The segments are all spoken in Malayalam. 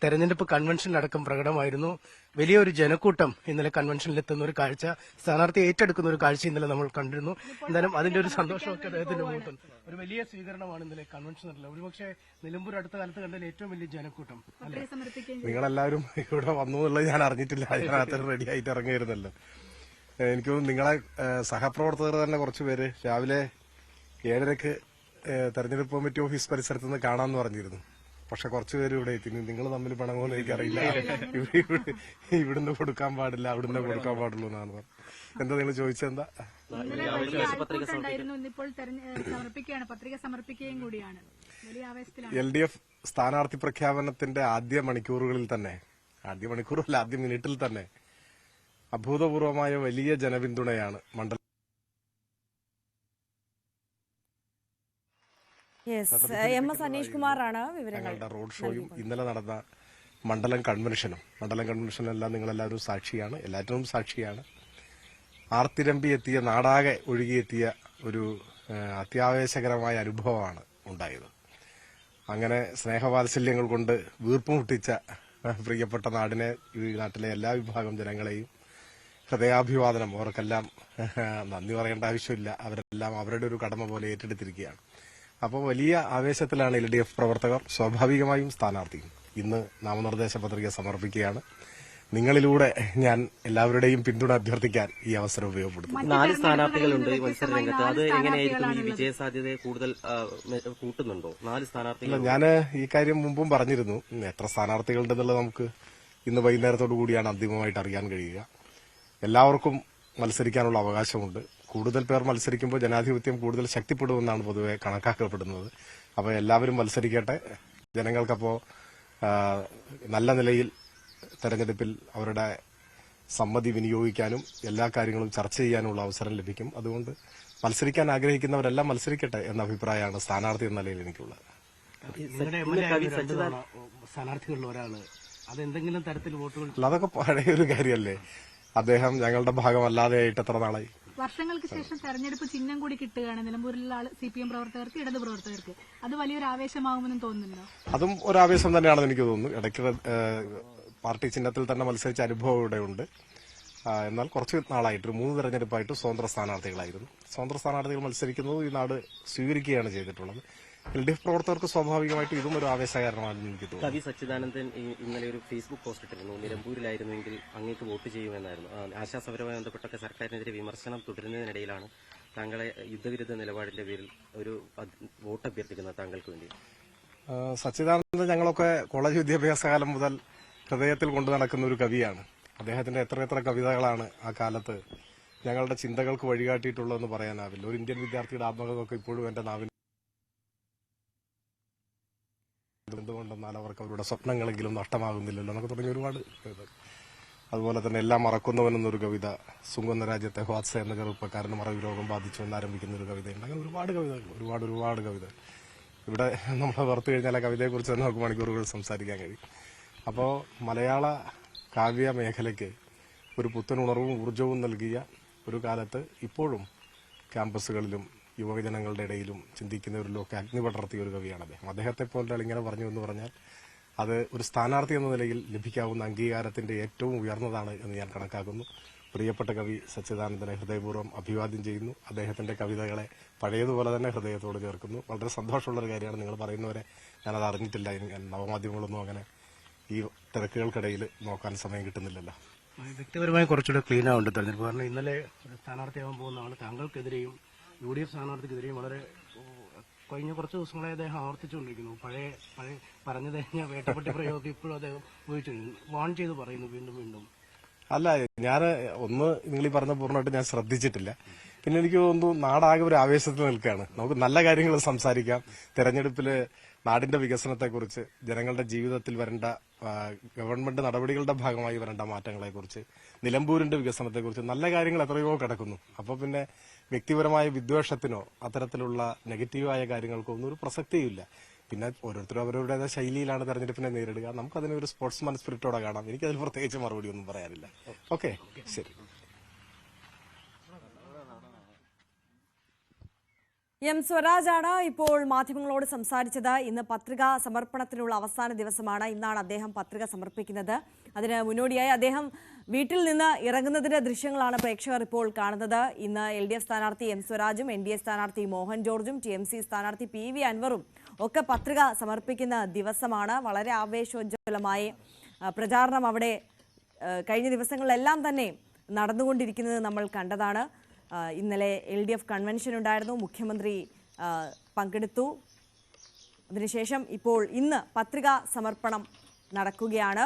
തെരഞ്ഞെടുപ്പ് കൺവെൻഷനിലടക്കം പ്രകടമായിരുന്നു. വലിയൊരു ജനക്കൂട്ടം ഇന്നലെ കൺവെൻഷനിലെത്തുന്ന ഒരു കാഴ്ച, സ്ഥാനാർത്ഥി ഏറ്റെടുക്കുന്ന ഒരു കാഴ്ച ഇന്നലെ നമ്മൾ കണ്ടിരുന്നു. എന്തായാലും അതിന്റെ ഒരു സന്തോഷമൊക്കെ അദ്ദേഹത്തിന്റെ മുഖത്തുണ്ട്. ഒരു വലിയ സ്വീകരണമാണ് ഇന്നലെ കൺവെൻഷനിൽ. ഒരുപക്ഷെ നിലമ്പൂർ അടുത്ത കാലത്ത് കണ്ടതിൽ ഏറ്റവും വലിയ ജനക്കൂട്ടം. നിങ്ങളെല്ലാവരും ഇവിടെ വന്നു എന്നുള്ളത് ഞാൻ അറിഞ്ഞിട്ടില്ല. അതിനകത്ത് റെഡി ആയിട്ട് ഇറങ്ങിയിരുന്നല്ലോ. എനിക്ക് തോന്നുന്നു നിങ്ങളെ സഹപ്രവർത്തകർ തന്നെ കുറച്ചുപേര് രാവിലെ 7:30 തെരഞ്ഞെടുപ്പ് കമ്മിറ്റി ഓഫീസ് പരിസരത്ത് നിന്ന് കാണാമെന്ന് പറഞ്ഞിരുന്നു. പക്ഷെ കുറച്ചുപേര് ഇവിടെ എത്തി. നിങ്ങൾ തമ്മിൽ പണമോന്ന് എനിക്കറിയില്ല. ഇവിടുന്ന് കൊടുക്കാൻ പാടില്ല, അവിടുന്ന് കൊടുക്കാൻ പാടുള്ളൂ എന്നാണ് പറഞ്ഞത്. എന്താ നിങ്ങൾ ചോദിച്ചെന്താ? LDF സ്ഥാനാർത്ഥി പ്രഖ്യാപനത്തിന്റെ ആദ്യ മിനിറ്റിൽ തന്നെ അഭൂതപൂർവമായ വലിയ ജനപിന്തുണയാണ് മണ്ഡലം. അനീഷ് കുമാറാണ് വിവരങ്ങളുടെ റോഡ് ഷോയും ഇന്നലെ നടന്ന മണ്ഡലം കൺവെൻഷനെല്ലാം നിങ്ങളെല്ലാവരും സാക്ഷിയാണ്, എല്ലാറ്റിനും സാക്ഷിയാണ്. ആർത്തിരമ്പി എത്തിയ, നാടാകെ ഒഴുകിയെത്തിയ ഒരു അത്യാവേശകരമായ അനുഭവമാണ് ഉണ്ടായത്. അങ്ങനെ സ്നേഹവാത്സല്യങ്ങൾ കൊണ്ട് വീർപ്പുമുട്ടിച്ച പ്രിയപ്പെട്ട നാടിനെ, ഈ നാട്ടിലെ എല്ലാ വിഭാഗം ജനങ്ങളെയും ഹൃദയാഭിവാദനം. അവർക്കെല്ലാം നന്ദി പറയേണ്ട ആവശ്യമില്ല. അവരെല്ലാം അവരുടെ ഒരു കടമ പോലെ ഏറ്റെടുത്തിരിക്കുകയാണ്. അപ്പോൾ വലിയ ആവേശത്തിലാണ് LDF പ്രവർത്തകർ. സ്വാഭാവികമായും സ്ഥാനാർത്ഥിയും ഇന്ന് നാമനിർദ്ദേശ പത്രിക സമർപ്പിക്കുകയാണ്. നിങ്ങളിലൂടെ ഞാൻ എല്ലാവരുടെയും പിന്തുണ അഭ്യർത്ഥിക്കാൻ ഈ അവസരം ഉപയോഗപ്പെടുത്തും. 4 സ്ഥാനാർത്ഥികളുണ്ട് മത്സര രംഗത്ത്. അത് എങ്ങനെയായിരിക്കും ഈ വിജയസാധ്യതയെ കൂടുതൽ കൂട്ടുന്നുണ്ടോ? 4 സ്ഥാനാർത്ഥികൾ. ഞാൻ ഈ കാര്യം മുമ്പും പറഞ്ഞിരുന്നു. എത്ര സ്ഥാനാർത്ഥികളുണ്ടെന്നുള്ളത് നമുക്ക് ഇന്ന് വൈകുന്നേരത്തോടു കൂടിയാണ് അന്തിമമായിട്ട് അറിയാൻ കഴിയുക. എല്ലാവർക്കും മത്സരിക്കാനുള്ള അവകാശമുണ്ട്. കൂടുതൽ പേർ മത്സരിക്കുമ്പോൾ ജനാധിപത്യം കൂടുതൽ ശക്തിപ്പെടുമെന്നാണ് പൊതുവെ കണക്കാക്കപ്പെടുന്നത്. അപ്പോൾ എല്ലാവരും മത്സരിക്കട്ടെ. ജനങ്ങൾക്കപ്പോൾ നല്ല നിലയിൽ തെരഞ്ഞെടുപ്പിൽ അവരുടെ സമ്മതി വിനിയോഗിക്കാനും എല്ലാ കാര്യങ്ങളും ചർച്ച ചെയ്യാനുള്ള അവസരം ലഭിക്കും. അതുകൊണ്ട് മത്സരിക്കാൻ ആഗ്രഹിക്കുന്നവരെല്ലാം മത്സരിക്കട്ടെ എന്ന അഭിപ്രായമാണ് സ്ഥാനാർത്ഥി എന്ന നിലയിൽ എനിക്കുള്ളത്. സ്ഥാനാർത്ഥികളിൽ ഒരാള് അതെന്തെങ്കിലും തരത്തിൽ വോട്ടുകൾ, അതൊക്കെ പഴയൊരു കാര്യമല്ലേ. അദ്ദേഹം ഞങ്ങളുടെ ഭാഗമല്ലാതെ ആയിട്ട് എത്ര നാളായി. വർഷങ്ങൾക്ക് ശേഷം തെരഞ്ഞെടുപ്പ് ചിഹ്നം കൂടി കിട്ടുകയാണ് നിലമ്പൂരിലുള്ള CPM പ്രവർത്തകർക്ക്, ഇടത് പ്രവർത്തകർക്ക്. അത് വലിയൊരു ആവേശമാകുമെന്നും തോന്നുന്നുണ്ടോ? അതും ഒരു ആവേശം തന്നെയാണെന്ന് എനിക്ക് തോന്നുന്നു. ഇടയ്ക്ക് പാർട്ടി ചിഹ്നത്തിൽ തന്നെ മത്സരിച്ച അനുഭവം ഇവിടെയുണ്ട്. എന്നാൽ കുറച്ച് നാളായിട്ട് 3 തെരഞ്ഞെടുപ്പായിട്ട് സ്വതന്ത്ര സ്ഥാനാർത്ഥികളായിരുന്നു. സ്വതന്ത്ര സ്ഥാനാർത്ഥികൾ മത്സരിക്കുന്നത് ഈ നാട് സ്വീകരിക്കുകയാണ് ചെയ്തിട്ടുള്ളത്. LDF പ്രവർത്തകർക്ക് സ്വാഭാവികമായിട്ടും ഇതും ഒരു ആവേശകാരണമാണെന്ന് എനിക്ക് തോന്നുന്നു. കവി സച്ചിദാനന്ദൻ ഇന്നലെ ഒരു ഫേസ്ബുക്ക് പോസ്റ്റ് ഇട്ടിരുന്നു. നിലമ്പൂരിലായിരുന്നുവെങ്കിൽ അങ്ങേക്ക് വോട്ട് ചെയ്യുമെന്നായിരുന്നു. ആശാസമരവുമായി ബന്ധപ്പെട്ടൊക്കെ സർക്കാരിനെതിരെ വിമർശനം തുടരുന്നതിനിടയിലാണ് താങ്കളെ യുദ്ധവിരുദ്ധ നിലപാടിന്റെ പേരിൽ ഒരു വോട്ട് അഭ്യർത്ഥിക്കുന്നത് താങ്കൾക്ക് വേണ്ടി. സച്ചിദാനന്ദൻ ഞങ്ങളൊക്കെ കോളേജ് വിദ്യാഭ്യാസ കാലം മുതൽ ഹൃദയത്തിൽ കൊണ്ടു നടക്കുന്ന ഒരു കവിയാണ്. അദ്ദേഹത്തിന്റെ എത്ര കവിതകളാണ് ആ കാലത്ത് ഞങ്ങളുടെ ചിന്തകൾക്ക് വഴികാട്ടിയിട്ടുള്ളതെന്ന് പറയാനാവില്ല. ഒരു ഇന്ത്യൻ വിദ്യാർത്ഥിയുടെ ആത്മകഥയൊക്കെ ഇപ്പോഴും എന്റെ നാവിൽ. എന്തുകൊണ്ടെന്നാൽ അവർക്ക് അവരുടെ സ്വപ്നങ്ങളെങ്കിലും നഷ്ടമാകുന്നില്ലല്ലോ എന്നൊക്കെ തുടങ്ങിയ ഒരുപാട് കവിത. അതുപോലെ തന്നെ എല്ലാം മറക്കുന്നവനെന്നൊരു കവിത, സുഗന്ധ രാജ്യത്തെ ഹ്വാത്സ എന്ന ചെറുപ്പക്കാരന് മറവി രോഗം ബാധിച്ചു എന്നാരംഭിക്കുന്ന ഒരു കവിതയുണ്ട്. അങ്ങനെ ഒരുപാട് കവിതകൾ, ഒരുപാട് കവിതകൾ. ഇവിടെ നമ്മൾ പുറത്തു കഴിഞ്ഞാൽ ആ കവിതയെക്കുറിച്ച് തന്നെ നമുക്ക് മണിക്കൂറുകൾ സംസാരിക്കാൻ കഴിയും. അപ്പോൾ മലയാള കാവ്യ മേഖലയ്ക്ക് ഒരു പുത്തനുണർവും ഊർജവും നൽകിയ ഒരു കാലത്ത് ഇപ്പോഴും ക്യാമ്പസുകളിലും യുവജനങ്ങളുടെ ഇടയിലും ചിന്തിക്കുന്നവരിലൊക്കെ അഗ്നി പടർത്തിയ ഒരു കവിയാണ് അദ്ദേഹം. അദ്ദേഹത്തെ പോലെ ഇങ്ങനെ പറഞ്ഞു എന്ന് പറഞ്ഞാൽ അത് ഒരു സ്ഥാനാർത്ഥി എന്ന നിലയിൽ ലഭിക്കാവുന്ന അംഗീകാരത്തിന്റെ ഏറ്റവും ഉയർന്നതാണ് എന്ന് ഞാൻ കണക്കാക്കുന്നു. പ്രിയപ്പെട്ട കവി സച്ചിദാനന്ദനെ ഹൃദയപൂർവ്വം അഭിവാദ്യം ചെയ്യുന്നു. അദ്ദേഹത്തിന്റെ കവിതകളെ പഴയതുപോലെ തന്നെ ഹൃദയത്തോട് ചേർക്കുന്നു. വളരെ സന്തോഷമുള്ളൊരു കാര്യമാണ്. നിങ്ങൾ പറയുന്നവരെ ഞാനത് അറിഞ്ഞിട്ടില്ല. നവമാധ്യമങ്ങളൊന്നും അങ്ങനെ ഈ തിരക്കുകൾക്കിടയിൽ നോക്കാൻ സമയം കിട്ടുന്നില്ലല്ലോ. വ്യക്തിപരമായി കുറച്ചുകൂടെ ക്ലീൻ ആവുന്നുണ്ട് തെരഞ്ഞെടുപ്പ്. കാരണം ഇന്നലെ സ്ഥാനാർത്ഥിയാവാൻ പോകുന്ന ആൾ താങ്കൾക്കെതിരെയും UDF സ്ഥാനാർത്ഥിക്കെതിരെയും വളരെ കഴിഞ്ഞ കുറച്ച് ദിവസങ്ങളെ അദ്ദേഹം ആവർത്തിച്ചുകൊണ്ടിരിക്കുന്നു. പഴയ പറഞ്ഞത് കഴിഞ്ഞാൽ വേട്ടപ്പെട്ടി പ്രയോഗം ഇപ്പോഴും അദ്ദേഹം ഉപയോഗിച്ചിട്ടുണ്ട്. വാൺ ചെയ്ത് പറയുന്നു വീണ്ടും. അല്ല, ഞാൻ നിങ്ങൾ ഈ പറഞ്ഞ പൂർണ്ണമായിട്ട് ഞാൻ ശ്രദ്ധിച്ചിട്ടില്ല. പിന്നെ എനിക്ക് തോന്നുന്നു നാടാകെ ഒരു ആവേശത്തിൽ നിൽക്കുകയാണ്. നമുക്ക് നല്ല കാര്യങ്ങൾ സംസാരിക്കാം. തെരഞ്ഞെടുപ്പില് നാടിന്റെ വികസനത്തെക്കുറിച്ച്, ജനങ്ങളുടെ ജീവിതത്തിൽ വരേണ്ട ഗവൺമെന്റ് നടപടികളുടെ ഭാഗമായി വരേണ്ട മാറ്റങ്ങളെക്കുറിച്ച്, നിലമ്പൂരിന്റെ വികസനത്തെക്കുറിച്ച് നല്ല കാര്യങ്ങൾ എത്രയോ കിടക്കുന്നു. അപ്പൊ പിന്നെ വ്യക്തിപരമായ വിദ്വേഷത്തിനോ അത്തരത്തിലുള്ള നെഗറ്റീവായ കാര്യങ്ങൾക്കോ ഒന്നും ഒരു പ്രസക്തിയില്ല. പിന്നെ ഓരോരുത്തരും അവരവരുടേതായ ശൈലിയിലാണ് തെരഞ്ഞെടുപ്പിനെ നേരിടുക. നമുക്കതിനെ ഒരു സ്പോർട്സ്മാൻ സ്പിരിറ്റോടെ കാണാം. എനിക്കതിൽ പ്രത്യേകിച്ച് മറുപടി ഒന്നും പറയാനില്ല. ഓക്കെ, ശരി. എം സ്വരാജാണ് ഇപ്പോൾ മാധ്യമങ്ങളോട് സംസാരിച്ചത്. ഇന്ന് പത്രികാ സമർപ്പണത്തിനുള്ള അവസാന ദിവസമാണ്. ഇന്നാണ് അദ്ദേഹം പത്രിക സമർപ്പിക്കുന്നത്. അതിന് മുന്നോടിയായി അദ്ദേഹം വീട്ടിൽ നിന്ന് ഇറങ്ങുന്നതിന്റെ ദൃശ്യങ്ങളാണ് പ്രേക്ഷകർ ഇപ്പോൾ കാണുന്നത്. ഇന്ന് LDF സ്ഥാനാർത്ഥി എം സ്വരാജും NDA സ്ഥാനാർത്ഥി മോഹൻ ജോർജും TMC സ്ഥാനാർത്ഥി PV അൻവറും ഒക്കെ പത്രിക സമർപ്പിക്കുന്ന ദിവസമാണ്. വളരെ ആവേശോജ്വലമായി പ്രചാരണം അവിടെ കഴിഞ്ഞ ദിവസങ്ങളിലെല്ലാം തന്നെ നടന്നുകൊണ്ടിരിക്കുന്നത് നമ്മൾ കണ്ടതാണ്. ഇന്നലെ LDF കൺവെൻഷൻ ഉണ്ടായിരുന്നു, മുഖ്യമന്ത്രി പങ്കെടുത്തു. അതിനുശേഷം ഇപ്പോൾ ഇന്ന് പത്രികാ സമർപ്പണം നടക്കുകയാണ്.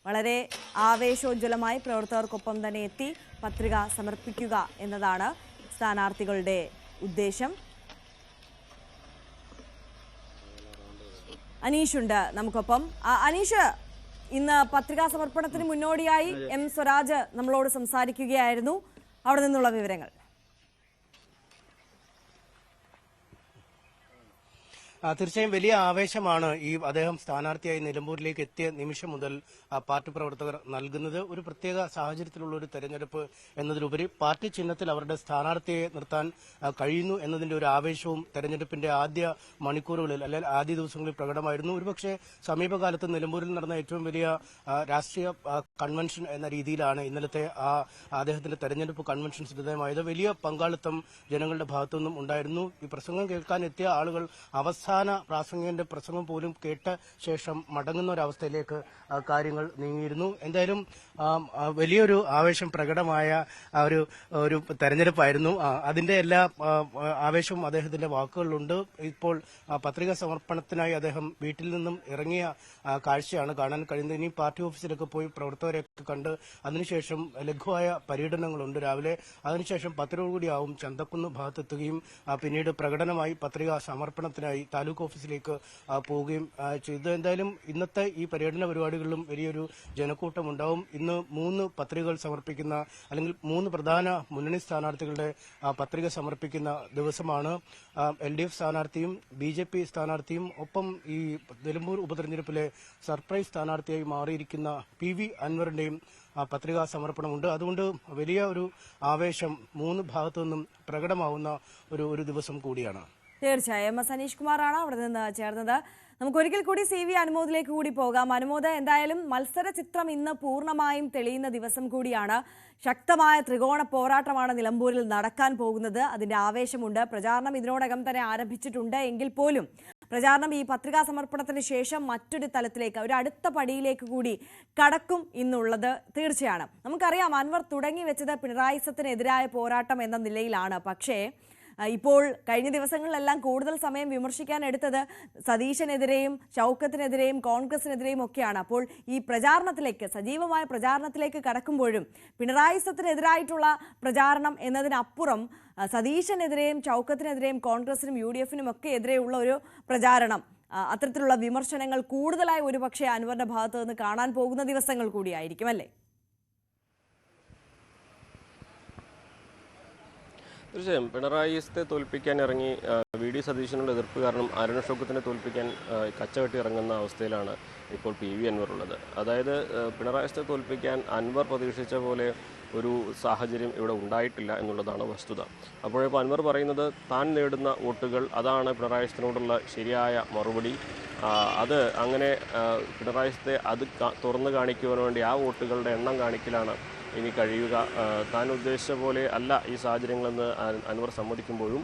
വളരെ ആവേശോജ്വലമായി പ്രവർത്തകർക്കൊപ്പം തന്നെ എത്തി പത്രിക സമർപ്പിക്കുക എന്നതാണ് സ്ഥാനാർത്ഥികളുടെ ഉദ്ദേശം. അനീഷുണ്ട് നമുക്കൊപ്പം. അനീഷ്, ഇന്ന് പത്രികാ സമർപ്പണത്തിന് മുന്നോടിയായി എം സ്വരാജ് നമ്മളോട് സംസാരിക്കുകയായിരുന്നു. അവിടെ നിന്നുള്ള വിവരങ്ങൾ. തീർച്ചയായും വലിയ ആവേശമാണ് ഈ അദ്ദേഹം സ്ഥാനാർത്ഥിയായി നിലമ്പൂരിലേക്ക് എത്തിയ നിമിഷം മുതൽ പാർട്ടി പ്രവർത്തകർ നൽകുന്നത്. ഒരു പ്രത്യേക സാഹചര്യത്തിലുള്ള ഒരു തെരഞ്ഞെടുപ്പ് എന്നതിലുപരി പാർട്ടി ചിഹ്നത്തിൽ അവരുടെ സ്ഥാനാർത്ഥിയെ നിർത്താൻ കഴിയുന്നു എന്നതിന്റെ ഒരു ആവേശവും തെരഞ്ഞെടുപ്പിന്റെ ആദ്യ മണിക്കൂറുകളിൽ അല്ലെങ്കിൽ ആദ്യ ദിവസങ്ങളിൽ പ്രകടമായിരുന്നു. ഒരുപക്ഷെ സമീപകാലത്ത് നിലമ്പൂരിൽ നടന്ന ഏറ്റവും വലിയ രാഷ്ട്രീയ കൺവെൻഷൻ എന്ന രീതിയിലാണ് ഇന്നലത്തെ അദ്ദേഹത്തിന്റെ തെരഞ്ഞെടുപ്പ് കൺവെൻഷൻ സിദ്ധമായത്. വലിയ പങ്കാളിത്തം ജനങ്ങളുടെ ഭാഗത്തുനിന്നും ഉണ്ടായിരുന്നു. ഈ പ്രസംഗം കേൾക്കാൻ എത്തിയ ആളുകൾ അവസാന പ്രാസംഗികന്റെ പ്രസംഗം പോലും കേട്ട ശേഷം മടങ്ങുന്ന ഒരവസ്ഥയിലേക്ക് കാര്യങ്ങൾ നീങ്ങിയിരുന്നു. എന്തായാലും വലിയൊരു ആവേശം പ്രകടമായ ഒരു തെരഞ്ഞെടുപ്പായിരുന്നു. അതിന്റെ എല്ലാ ആവേശവും അദ്ദേഹത്തിന്റെ വാക്കുകളിലുണ്ട്. ഇപ്പോൾ പത്രികാ സമർപ്പണത്തിനായി അദ്ദേഹം വീട്ടിൽ നിന്നും ഇറങ്ങിയ കാഴ്ചയാണ് കാണാൻ കഴിയുന്നത്. ഇനി പാർട്ടി ഓഫീസിലൊക്കെ പോയി പ്രവർത്തകരെയൊക്കെ കണ്ട് അതിനുശേഷം ലഘുവായ പര്യടനങ്ങളുണ്ട് രാവിലെ. അതിനുശേഷം 10 കൂടിയാവും ചന്തക്കുന്ന് ഭാഗത്തെത്തുകയും പിന്നീട് പ്രകടനമായി പത്രികാ സമർപ്പണത്തിനായി താലൂക്ക് ഓഫീസിലേക്ക് പോവുകയും ചെയ്തു. എന്തായാലും ഇന്നത്തെ ഈ പര്യടന പരിപാടികളിലും വലിയൊരു ജനക്കൂട്ടം ഉണ്ടാവും. ഇന്ന് 3 പത്രികകൾ സമർപ്പിക്കുന്ന അല്ലെങ്കിൽ 3 പ്രധാന മുന്നണി സ്ഥാനാർത്ഥികളുടെ പത്രിക സമർപ്പിക്കുന്ന ദിവസമാണ്. LDF സ്ഥാനാർത്ഥിയും BJP സ്ഥാനാർത്ഥിയും ഒപ്പം ഈ നിലമ്പൂർ ഉപതെരഞ്ഞെടുപ്പിലെ സർപ്രൈസ് സ്ഥാനാർത്ഥിയായി മാറിയിരിക്കുന്ന PV അൻവറിന്റെയും പത്രികാ സമർപ്പണമുണ്ട്. അതുകൊണ്ട് വലിയ ഒരു ആവേശം 3 ഭാഗത്തു നിന്നും പ്രകടമാവുന്ന ഒരു ദിവസം കൂടിയാണ്. തീർച്ചയായും MS അനീഷ് കുമാറാണ് അവിടെ നിന്ന് ചേർന്നത്. നമുക്ക് ഒരിക്കൽ കൂടി CV അനുമോദിലേക്ക് കൂടി പോകാം. അനുമോദ്, എന്തായാലും മത്സര ചിത്രം ഇന്ന് പൂർണ്ണമായും തെളിയുന്ന ദിവസം കൂടിയാണ്. ശക്തമായ ത്രികോണ പോരാട്ടമാണ് നിലമ്പൂരിൽ നടക്കാൻ പോകുന്നത്. അതിന്റെ ആവേശമുണ്ട്. പ്രചാരണം ഇതിനോടകം തന്നെ ആരംഭിച്ചിട്ടുണ്ട് എങ്കിൽ പോലും പ്രചാരണം ഈ പത്രികാ സമർപ്പണത്തിന് ശേഷം മറ്റൊരു തലത്തിലേക്ക്, ഒരു അടുത്ത പടിയിലേക്ക് കൂടി കടക്കും ഇന്നുള്ളത് തീർച്ചയാണ്. നമുക്കറിയാം, അൻവർ തുടങ്ങി വെച്ചത് പിണറായി സത്തിനെതിരായ പോരാട്ടം എന്ന നിലയിലാണ്. പക്ഷേ ഇപ്പോൾ കഴിഞ്ഞ ദിവസങ്ങളിലെല്ലാം കൂടുതൽ സമയം വിമർശിക്കാൻ എടുത്തത് സതീശനെതിരെയും ഷൗക്കത്തിനെതിരെയും കോൺഗ്രസിനെതിരെയും ഒക്കെയാണ്. അപ്പോൾ ഈ പ്രചാരണത്തിലേക്ക്, സജീവമായ പ്രചാരണത്തിലേക്ക് കടക്കുമ്പോഴും പിണറായി സത്തിനെതിരായിട്ടുള്ള പ്രചാരണം എന്നതിനപ്പുറം സതീശനെതിരെയും ഷൗക്കത്തിനെതിരെയും കോൺഗ്രസിനും UDFനും ഒക്കെ എതിരെയുള്ള ഒരു പ്രചാരണം, അത്തരത്തിലുള്ള വിമർശനങ്ങൾ കൂടുതലായി ഒരുപക്ഷെ അൻവറിന്റെ ഭാഗത്ത് നിന്ന് കാണാൻ പോകുന്ന ദിവസങ്ങൾ കൂടിയായിരിക്കും, അല്ലേ? തീർച്ചയായും പിണറായിയെ തോൽപ്പിക്കാൻ ഇറങ്ങി VD സതീശനുള്ള എതിർപ്പ് കാരണം അരുൺ ഷൗക്കത്തിനെ തോൽപ്പിക്കാൻ കച്ചകെട്ടി ഇറങ്ങുന്ന അവസ്ഥയിലാണ് ഇപ്പോൾ PV അൻവർ ഉള്ളത്. അതായത് പിണറായിയെ തോൽപ്പിക്കാൻ അൻവർ പ്രതീക്ഷിച്ച പോലെ ഒരു സാഹചര്യം ഇവിടെ ഉണ്ടായിട്ടില്ല എന്നുള്ളതാണ് വസ്തുത. അപ്പോഴിപ്പോൾ അൻവർ പറയുന്നത് താൻ നേടുന്ന വോട്ടുകൾ അതാണ് പിണറായിയോടുള്ള ശരിയായ മറുപടി. അത് അങ്ങനെ പിണറായിയെ അത് തുറന്നു കാണിക്കുവാൻ വേണ്ടി ആ വോട്ടുകളുടെ എണ്ണം കാണിക്കലാണ് ഇനി കഴിയുക. താൻ ഉദ്ദേശിച്ച പോലെ അല്ല ഈ സാഹചര്യങ്ങളെന്ന് അൻവർ സമ്മതിക്കുമ്പോഴും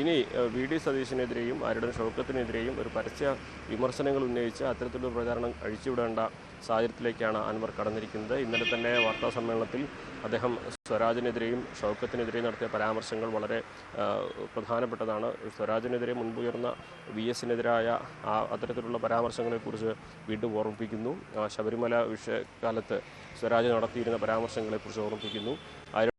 ഇനി VD സതീശനെതിരെയും അരുൺ ഷൗക്കത്തിനെതിരെയും ഒരു പരസ്യ വിമർശനങ്ങൾ ഉന്നയിച്ച് അത്തരത്തിലുള്ള പ്രചാരണം അഴിച്ചുവിടേണ്ട സാഹചര്യത്തിലേക്കാണ് അൻവർ കടന്നിരിക്കുന്നത്. ഇന്നലെ തന്നെ വാർത്താ സമ്മേളനത്തിൽ അദ്ദേഹം സ്വരാജിനെതിരെയും ഷൗക്കത്തിനെതിരെയും നടത്തിയ പരാമർശങ്ങൾ വളരെ പ്രധാനപ്പെട്ടതാണ്. സ്വരാജിനെതിരെ മുൻപുയർന്ന VSനെതിരായ അത്തരത്തിലുള്ള പരാമർശങ്ങളെക്കുറിച്ച് വീണ്ടും ഓർമ്മിപ്പിക്കുന്നു. ശബരിമല വിഷയകാലത്ത് സ്വരാജ് നടത്തിയിരുന്ന പരാമർശങ്ങളെക്കുറിച്ച് ഓർമ്മിപ്പിക്കുന്നു.